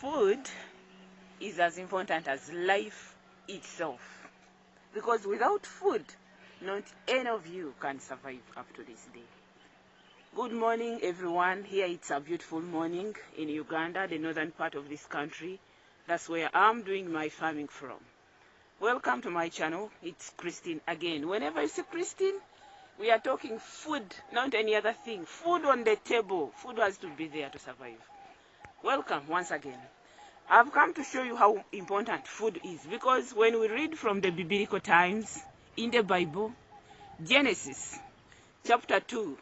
Food is as important as life itself, because without food, not any of you can survive up to this day. Good morning, everyone. Here it's a beautiful morning in Uganda, the northern part of this country. That's where I'm doing my farming from. Welcome to my channel. It's Christine again. Whenever you see Christine, we are talking food, not any other thing. Food on the table. Food has to be there to survive. Welcome once again. I've come to show you how important food is, because when we read from the biblical times in the Bible, Genesis chapter 2,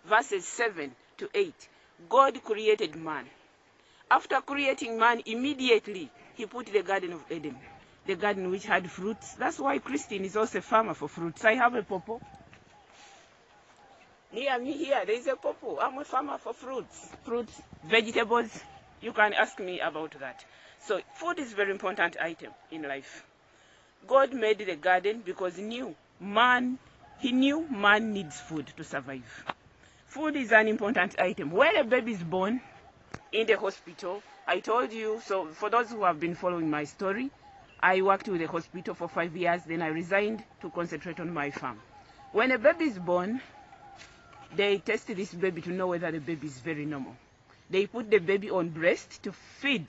verses 7 to 8, God created man. After creating man, immediately he put the Garden of Eden, the garden which had fruits. That's why Christine is also a farmer for fruits. I have a pawpaw. Near me here, there is a pawpaw. I'm a farmer for fruits, vegetables. You can ask me about that. So food is a very important item in life. God made the garden because he knew man needs food to survive. Food is an important item. When a baby is born in the hospital, I told you, so for those who have been following my story, I worked with the hospital for 5 years, then I resigned to concentrate on my farm. When a baby is born, they test this baby to know whether the baby is very normal. They put the baby on breast to feed,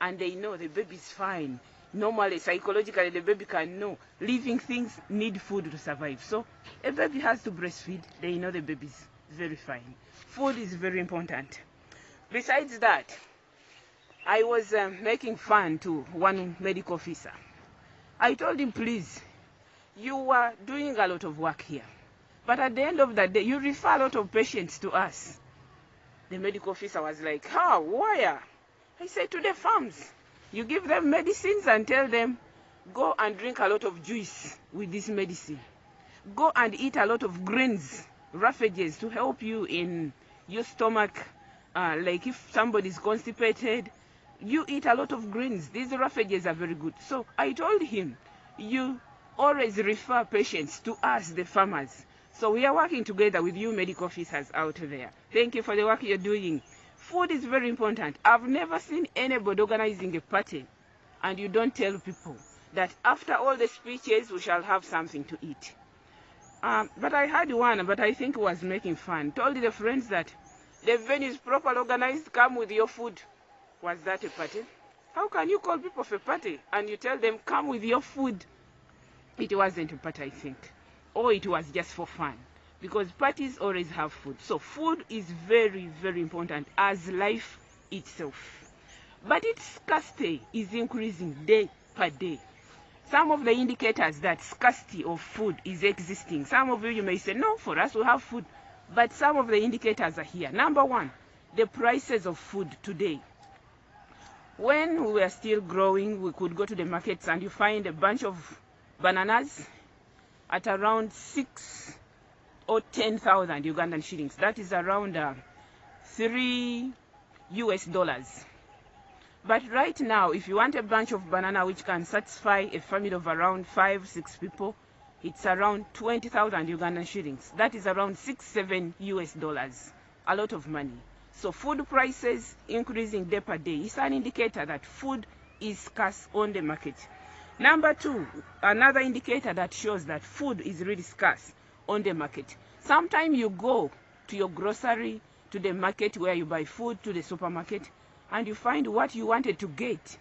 and they know the baby is fine. Normally, psychologically, the baby can know living things need food to survive. So a baby has to breastfeed. They know the baby is very fine. Food is very important. Besides that, I was making fun to one medical officer. I told him, please, you are doing a lot of work here, but at the end of the day, you refer a lot of patients to us. The medical officer was like, how? Where? I said, to the farms. You give them medicines and tell them, go and drink a lot of juice with this medicine. Go and eat a lot of grains, roughages, to help you in your stomach. Like if somebody is constipated, you eat a lot of grains. These roughages are very good. So I told him, you always refer patients to us, the farmers. So we are working together with you medical officers out there. Thank you for the work you're doing. Food is very important. I've never seen anybody organizing a party and you don't tell people that after all the speeches, we shall have something to eat. But I had one, but I think it was making fun. Told the friends that the venue is properly organized, come with your food. Was that a party? How can you call people for a party and you tell them come with your food? It wasn't a party, I think. Or it was just for fun, because parties always have food. So food is very, very important as life itself. But its scarcity is increasing day per day. Some of the indicators that scarcity of food is existing. Some of you may say, no, for us we have food. But some of the indicators are here. Number one, the prices of food today. When we were still growing, we could go to the markets and you find a bunch of bananas at around 6 or 10,000 Ugandan shillings. That is around $3 US. But right now, if you want a bunch of banana which can satisfy a family of around 5-6 people, it's around 20,000 Ugandan shillings. That is around $6-7 US. A lot of money. So food prices increasing day per day is an indicator that food is scarce on the market. Number two, another indicator that shows that food is really scarce on the market. Sometimes you go to your grocery, to the market where you buy food, to the supermarket, and you find what you wanted to get,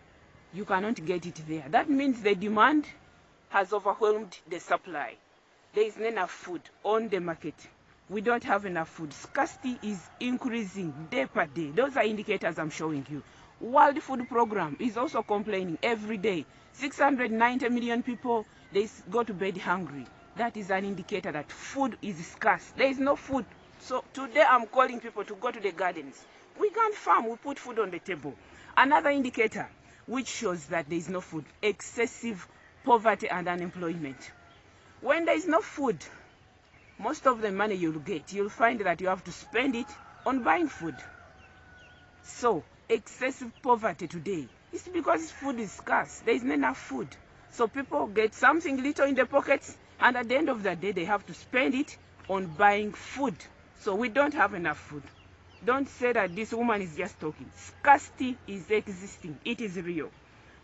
you cannot get it there. That means the demand has overwhelmed the supply. There is not enough food on the market. We don't have enough food. Scarcity is increasing day per day. Those are indicators I'm showing you. World Food Program is also complaining every day. 690 million people, they go to bed hungry. That is an indicator that food is scarce. There is no food. So today I'm calling people to go to the gardens. We can't farm, we put food on the table. Another indicator which shows that there is no food, excessive poverty and unemployment. When there is no food, most of the money you'll get, you'll find that you have to spend it on buying food. So excessive poverty today is because food is scarce. There is not enough food. So people get something little in their pockets, and at the end of the day, they have to spend it on buying food. So we don't have enough food. Don't say that this woman is just talking. Scarcity is existing. It is real.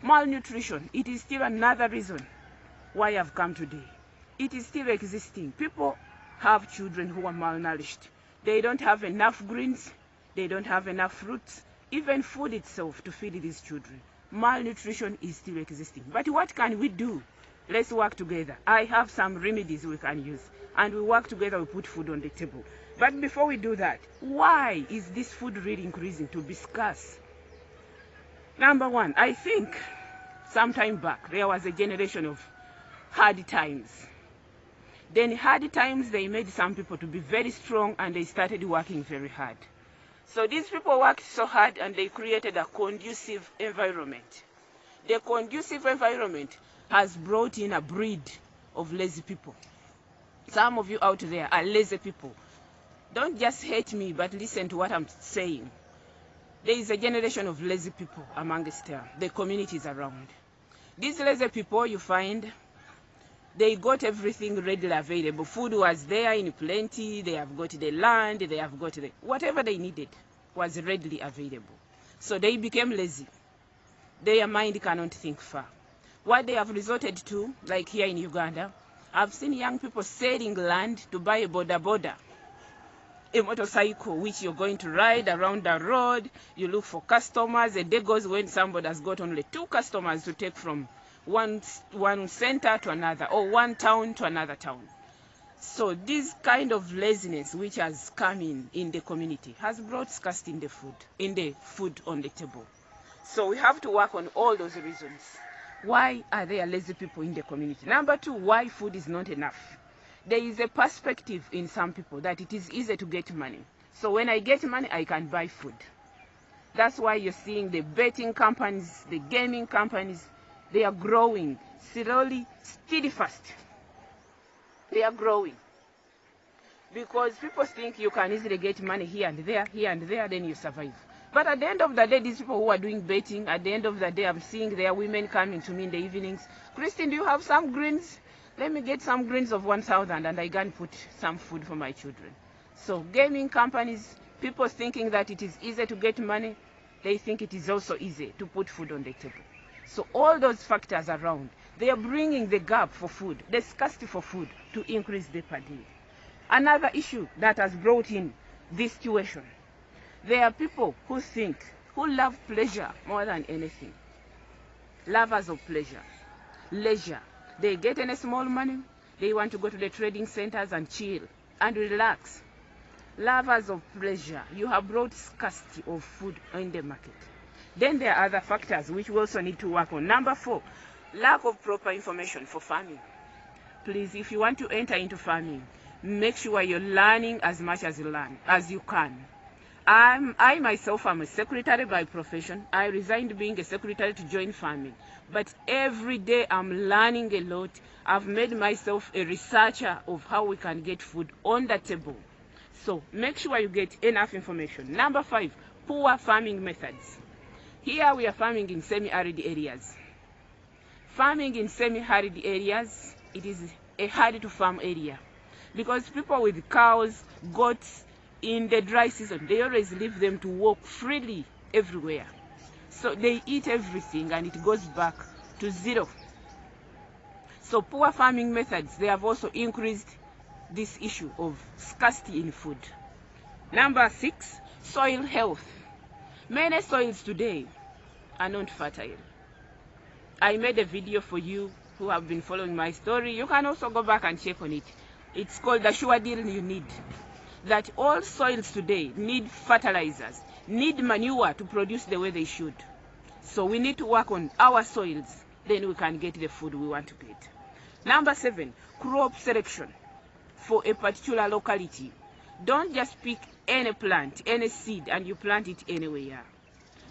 Malnutrition, it is still another reason why I've come today. It is still existing. People have children who are malnourished. They don't have enough greens. They don't have enough fruits. Even food itself to feed these children. Malnutrition is still existing. But what can we do? Let's work together. I have some remedies we can use. And we work together, we put food on the table. But before we do that, why is this food really increasing to be scarce? Number one, I think some time back, there was a generation of hard times. Then hard times, they made some people to be very strong and they started working very hard. So these people worked so hard and they created a conducive environment. The conducive environment has brought in a breed of lazy people. Some of you out there are lazy people. Don't just hate me, but listen to what I'm saying. There is a generation of lazy people amongst the communities around. These lazy people, you find, they got everything readily available. Food was there in plenty. They have got the land. They have got whatever they needed was readily available. So they became lazy. Their mind cannot think far. What they have resorted to, like here in Uganda, I've seen young people selling land to buy a boda, a motorcycle which you're going to ride around the road. You look for customers. A day goes when somebody has got only 2 customers to take from one center to another, or one town to another town. So this kind of laziness which has come in the community has brought scarcity in the food on the table. So we have to work on all those reasons. Why are there lazy people in the community? Number 2, why food is not enough. There is a perspective in some people that it is easy to get money. So when I get money, I can buy food. That's why you're seeing the betting companies, the gaming companies, they are growing slowly, steady, fast. They are growing. Because people think you can easily get money here and there, then you survive. But at the end of the day, these people who are doing betting, at the end of the day, I'm seeing their women coming to me in the evenings. Christine, do you have some greens? Let me get some greens of 1,000 and I can put some food for my children. So gaming companies, people thinking that it is easy to get money, they think it is also easy to put food on the table. So all those factors around, they are bringing the gap for food, the scarcity for food, to increase day per day. Another issue that has brought in this situation, there are people who love pleasure more than anything. Lovers of pleasure, leisure. They get any small money, they want to go to the trading centers and chill and relax. Lovers of pleasure, you have brought scarcity of food in the market. Then there are other factors which we also need to work on. Number 4, lack of proper information for farming. Please, if you want to enter into farming, make sure you're learning as much as you can. I myself am a secretary by profession. I resigned being a secretary to join farming. But every day I'm learning a lot. I've made myself a researcher of how we can get food on the table. So make sure you get enough information. Number 5, poor farming methods. Here we are farming in semi-arid areas. Farming in semi-arid areas, it is a hard to farm area. Because people with cows, goats, in the dry season, they always leave them to walk freely everywhere. So they eat everything and it goes back to zero. So poor farming methods, they have also increased this issue of scarcity in food. Number 6, soil health. Many soils today are not fertile. I made a video for you who have been following my story. You can also go back and check on it. It's called the sure deal you need. That all soils today need fertilizers, need manure to produce the way they should. So we need to work on our soils, then we can get the food we want to get. Number 7, crop selection for a particular locality. Don't just pick any plant, any seed, and you plant it anywhere.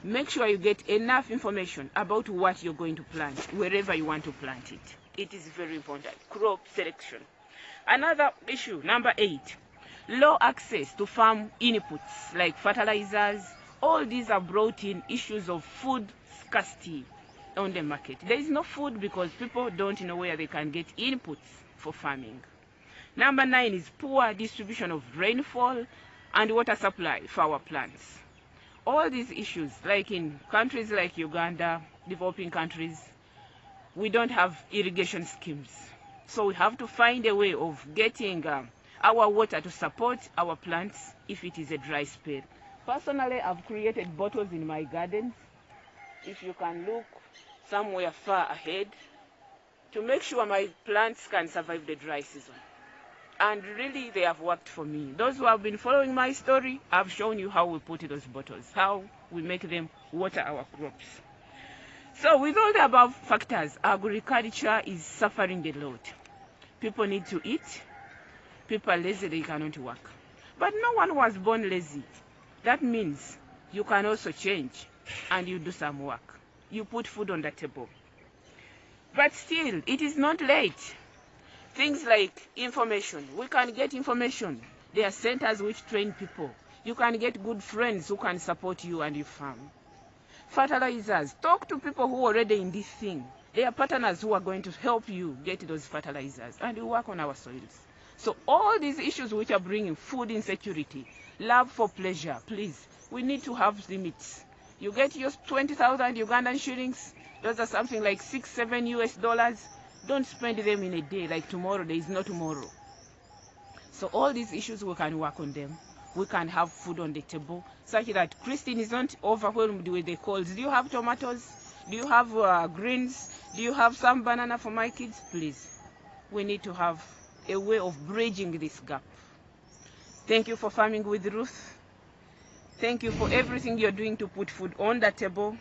Make sure you get enough information about what you're going to plant, wherever you want to plant it. It is very important, crop selection. Another issue, number 8, low access to farm inputs like fertilizers. All these are brought in issues of food scarcity on the market. There is no food because people don't know where they can get inputs for farming. Number 9 is poor distribution of rainfall and water supply for our plants. All these issues, like in countries like Uganda, developing countries, we don't have irrigation schemes. So we have to find a way of getting our water to support our plants if it is a dry spell. Personally, I've created bottles in my gardens. If you can look somewhere far ahead, to make sure my plants can survive the dry season. And really, they have worked for me. Those who have been following my story, I've shown you how we put those bottles, how we make them water our crops. So with all the above factors, agriculture is suffering a lot. People need to eat. People are lazy, they cannot work. But no one was born lazy. That means you can also change and you do some work. You put food on the table. But still, it is not late. Things like information. We can get information. There are centers which train people. You can get good friends who can support you and your farm. Fertilizers. Talk to people who are already in this thing. They are partners who are going to help you get those fertilizers, and we work on our soils. So all these issues which are bringing food insecurity, love for pleasure, please, we need to have limits. You get your 20,000 Ugandan shillings, those are something like $6-7 US. Don't spend them in a day like tomorrow. There is no tomorrow. So all these issues, we can work on them. We can have food on the table such that Christine is not overwhelmed with the calls. Do you have tomatoes? Do you have greens? Do you have some banana for my kids? Please, we need to have a way of bridging this gap. Thank you for farming with Ruth. Thank you for everything you're doing to put food on the table.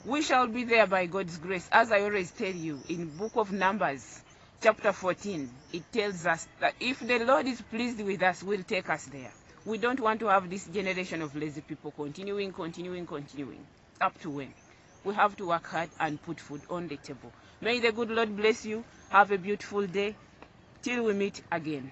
We shall be there by God's grace. As I always tell you, in Book of Numbers, chapter 14, it tells us that if the Lord is pleased with us, will take us there. We don't want to have this generation of lazy people continuing. Up to when? We have to work hard and put food on the table. May the good Lord bless you. Have a beautiful day. Till we meet again.